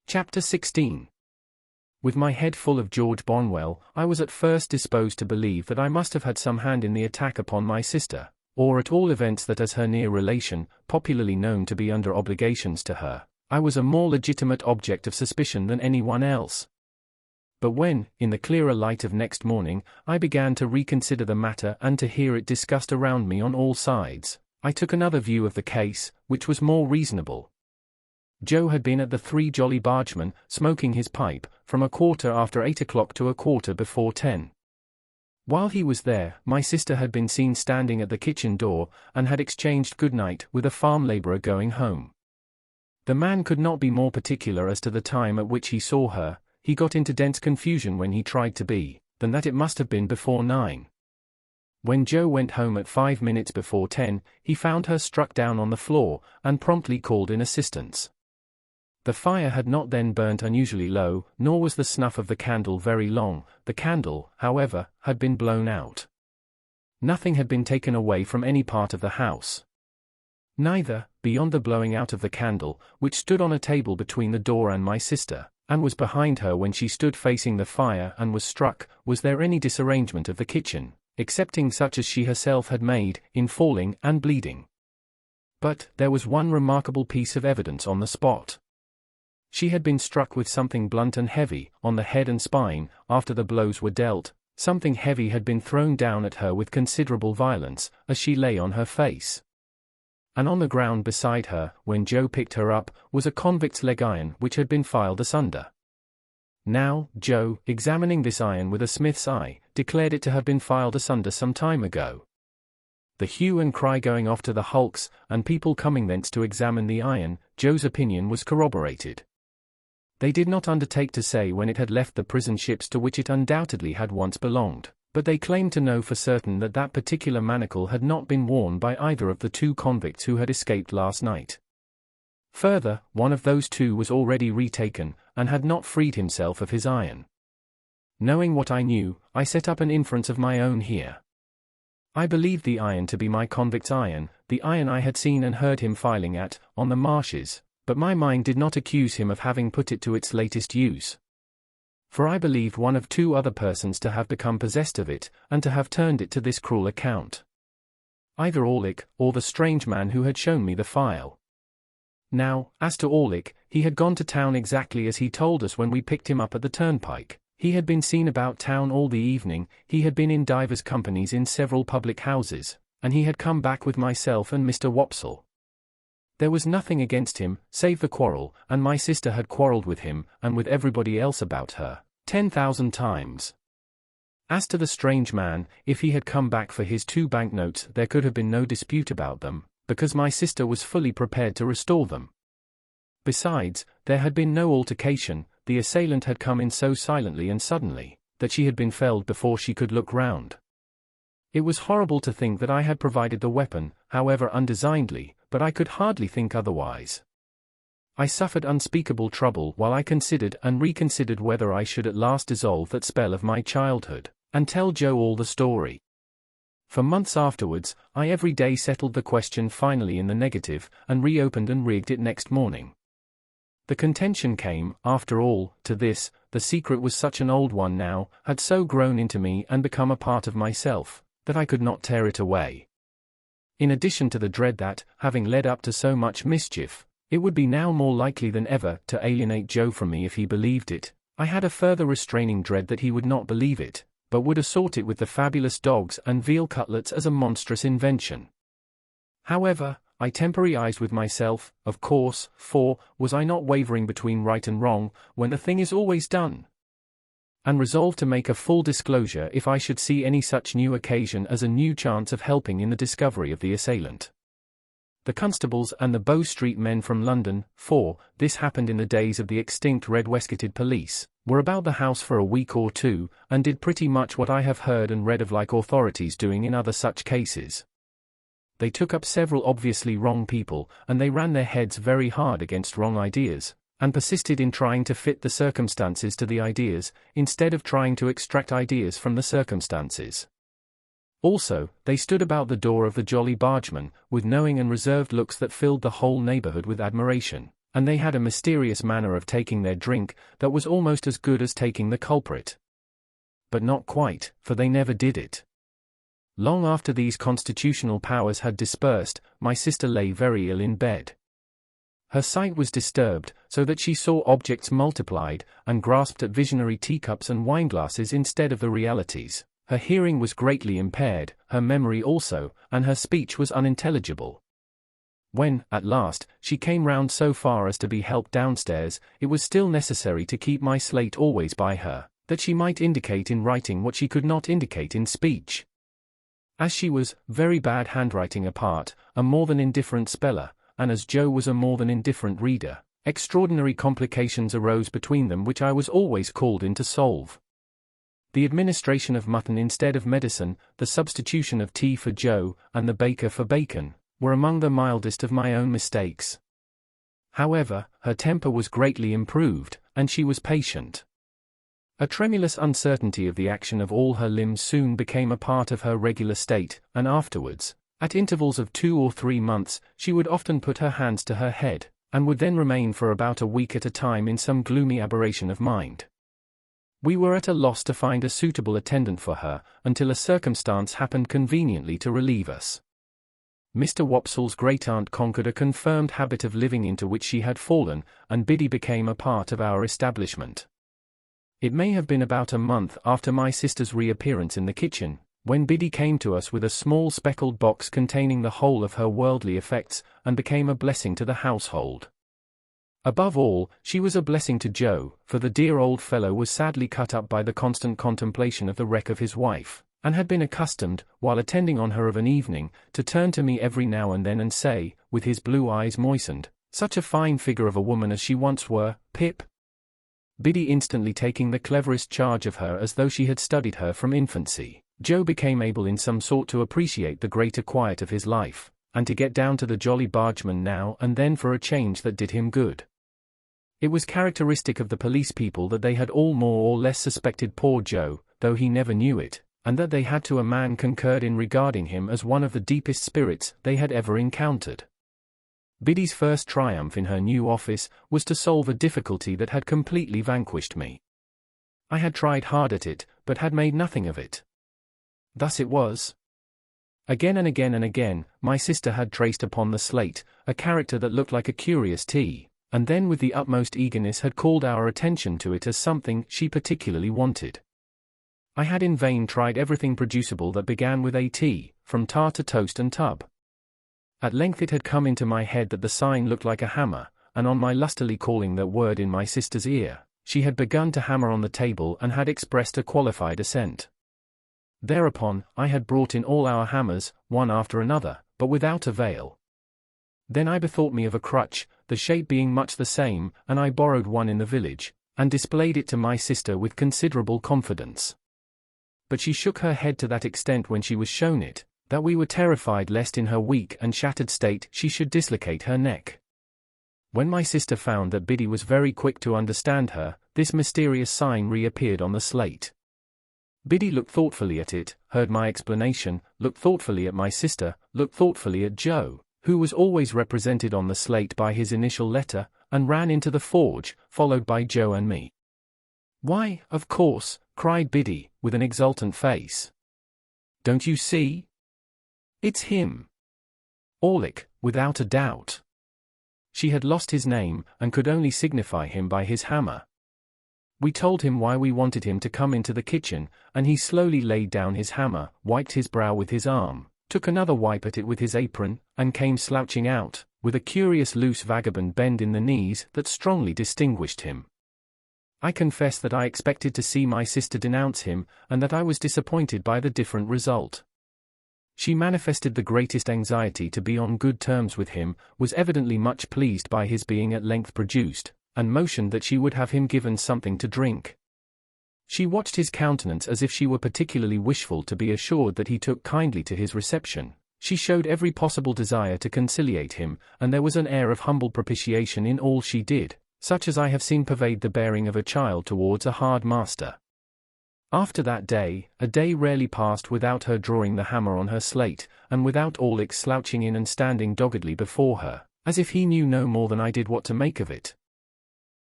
Chapter 16. With my head full of George Bonwell, I was at first disposed to believe that I must have had some hand in the attack upon my sister, or at all events that as her near relation, popularly known to be under obligations to her, I was a more legitimate object of suspicion than anyone else. But when, in the clearer light of next morning, I began to reconsider the matter and to hear it discussed around me on all sides, I took another view of the case, which was more reasonable. Joe had been at the Three Jolly Bargemen, smoking his pipe, from 8:15 o'clock to 10:15. While he was there, my sister had been seen standing at the kitchen door, and had exchanged good night with a farm labourer going home. The man could not be more particular as to the time at which he saw her. He got into dense confusion when he tried to be, than that it must have been before 9. When Joe went home at 5 minutes before 10, he found her struck down on the floor, and promptly called in assistance. The fire had not then burnt unusually low, nor was the snuff of the candle very long. The candle, however, had been blown out. Nothing had been taken away from any part of the house. Neither, beyond the blowing out of the candle, which stood on a table between the door and my sister, and was behind her when she stood facing the fire and was struck, was there any disarrangement of the kitchen, excepting such as she herself had made, in falling and bleeding. But there was one remarkable piece of evidence on the spot. She had been struck with something blunt and heavy, on the head and spine. After the blows were dealt, something heavy had been thrown down at her with considerable violence, as she lay on her face. And on the ground beside her, when Joe picked her up, was a convict's leg iron which had been filed asunder. Now, Joe, examining this iron with a smith's eye, declared it to have been filed asunder some time ago. The hue and cry going off to the hulks, and people coming thence to examine the iron, Joe's opinion was corroborated. They did not undertake to say when it had left the prison ships to which it undoubtedly had once belonged, but they claimed to know for certain that that particular manacle had not been worn by either of the two convicts who had escaped last night. Further, one of those two was already retaken, and had not freed himself of his iron. Knowing what I knew, I set up an inference of my own here. I believed the iron to be my convict's iron, the iron I had seen and heard him filing at, on the marshes, but my mind did not accuse him of having put it to its latest use. For I believed one of two other persons to have become possessed of it, and to have turned it to this cruel account. Either Orlick, or the strange man who had shown me the file. Now, as to Orlick, he had gone to town exactly as he told us when we picked him up at the turnpike. He had been seen about town all the evening, he had been in divers companies in several public houses, and he had come back with myself and Mr. Wopsle. There was nothing against him, save the quarrel, and my sister had quarrelled with him, and with everybody else about her, 10,000 times. As to the strange man, if he had come back for his 2 banknotes there could have been no dispute about them, because my sister was fully prepared to restore them. Besides, there had been no altercation. The assailant had come in so silently and suddenly, that she had been felled before she could look round. It was horrible to think that I had provided the weapon, however undesignedly, but I could hardly think otherwise. I suffered unspeakable trouble while I considered and reconsidered whether I should at last dissolve that spell of my childhood, and tell Joe all the story. For months afterwards, I every day settled the question finally in the negative, and reopened and rigged it next morning. The contention came, after all, to this: the secret was such an old one now, had so grown into me and become a part of myself, that I could not tear it away. In addition to the dread that, having led up to so much mischief, it would be now more likely than ever to alienate Joe from me if he believed it, I had a further restraining dread that he would not believe it, but would assort it with the fabulous dogs and veal cutlets as a monstrous invention. However, I temporized with myself, of course, for, was I not wavering between right and wrong, when the thing is always done? And resolved to make a full disclosure if I should see any such new occasion as a new chance of helping in the discovery of the assailant. The constables and the Bow Street men from London, for this happened in the days of the extinct red-waistcoated police, were about the house for a week or two, and did pretty much what I have heard and read of like authorities doing in other such cases. They took up several obviously wrong people, and they ran their heads very hard against wrong ideas, and persisted in trying to fit the circumstances to the ideas, instead of trying to extract ideas from the circumstances. Also, they stood about the door of the Jolly Bargemen, with knowing and reserved looks that filled the whole neighborhood with admiration, and they had a mysterious manner of taking their drink that was almost as good as taking the culprit. But not quite, for they never did it. Long after these constitutional powers had dispersed, my sister lay very ill in bed. Her sight was disturbed, so that she saw objects multiplied, and grasped at visionary teacups and wineglasses instead of the realities. Her hearing was greatly impaired, her memory also, and her speech was unintelligible. When, at last, she came round so far as to be helped downstairs, it was still necessary to keep my slate always by her, that she might indicate in writing what she could not indicate in speech. As she was, very bad handwriting apart, a more than indifferent speller, and as Joe was a more than indifferent reader, extraordinary complications arose between them which I was always called in to solve. The administration of mutton instead of medicine, the substitution of tea for Joe, and the baker for bacon, were among the mildest of my own mistakes. However, her temper was greatly improved, and she was patient. A tremulous uncertainty of the action of all her limbs soon became a part of her regular state, and afterwards, at intervals of 2 or 3 months, she would often put her hands to her head, and would then remain for about a week at a time in some gloomy aberration of mind. We were at a loss to find a suitable attendant for her, until a circumstance happened conveniently to relieve us. Mr. Wopsle's great-aunt conquered a confirmed habit of living into which she had fallen, and Biddy became a part of our establishment. It may have been about a month after my sister's reappearance in the kitchen, when Biddy came to us with a small speckled box containing the whole of her worldly effects, and became a blessing to the household. Above all, she was a blessing to Joe, for the dear old fellow was sadly cut up by the constant contemplation of the wreck of his wife, and had been accustomed, while attending on her of an evening, to turn to me every now and then and say, with his blue eyes moistened, "Such a fine figure of a woman as she once were, Pip." Biddy instantly taking the cleverest charge of her as though she had studied her from infancy, Joe became able in some sort to appreciate the greater quiet of his life, and to get down to the Jolly Bargeman now and then for a change that did him good. It was characteristic of the police people that they had all more or less suspected poor Joe, though he never knew it, and that they had to a man concurred in regarding him as one of the deepest spirits they had ever encountered. Biddy's first triumph in her new office was to solve a difficulty that had completely vanquished me. I had tried hard at it, but had made nothing of it. Thus it was. Again and again and again, my sister had traced upon the slate a character that looked like a curious T, and then with the utmost eagerness had called our attention to it as something she particularly wanted. I had in vain tried everything producible that began with a T, from tar to toast and tub. At length it had come into my head that the sign looked like a hammer, and on my lustily calling that word in my sister's ear, she had begun to hammer on the table and had expressed a qualified assent. Thereupon, I had brought in all our hammers, one after another, but without avail. Then I bethought me of a crutch, the shape being much the same, and I borrowed one in the village, and displayed it to my sister with considerable confidence. But she shook her head to that extent when she was shown it, that we were terrified lest in her weak and shattered state she should dislocate her neck. When my sister found that Biddy was very quick to understand her, this mysterious sign reappeared on the slate. Biddy looked thoughtfully at it, heard my explanation, looked thoughtfully at my sister, looked thoughtfully at Joe, who was always represented on the slate by his initial letter, and ran into the forge, followed by Joe and me. "Why, of course," cried Biddy, with an exultant face. "Don't you see? It's him. Orlick, without a doubt." She had lost his name, and could only signify him by his hammer. We told him why we wanted him to come into the kitchen, and he slowly laid down his hammer, wiped his brow with his arm, took another wipe at it with his apron, and came slouching out, with a curious loose vagabond bend in the knees that strongly distinguished him. I confess that I expected to see my sister denounce him, and that I was disappointed by the different result. She manifested the greatest anxiety to be on good terms with him, was evidently much pleased by his being at length produced, and motioned that she would have him given something to drink. She watched his countenance as if she were particularly wishful to be assured that he took kindly to his reception. She showed every possible desire to conciliate him, and there was an air of humble propitiation in all she did, such as I have seen pervade the bearing of a child towards a hard master. After that day, a day rarely passed without her drawing the hammer on her slate, and without Orlick slouching in and standing doggedly before her, As if he knew no more than I did what to make of it.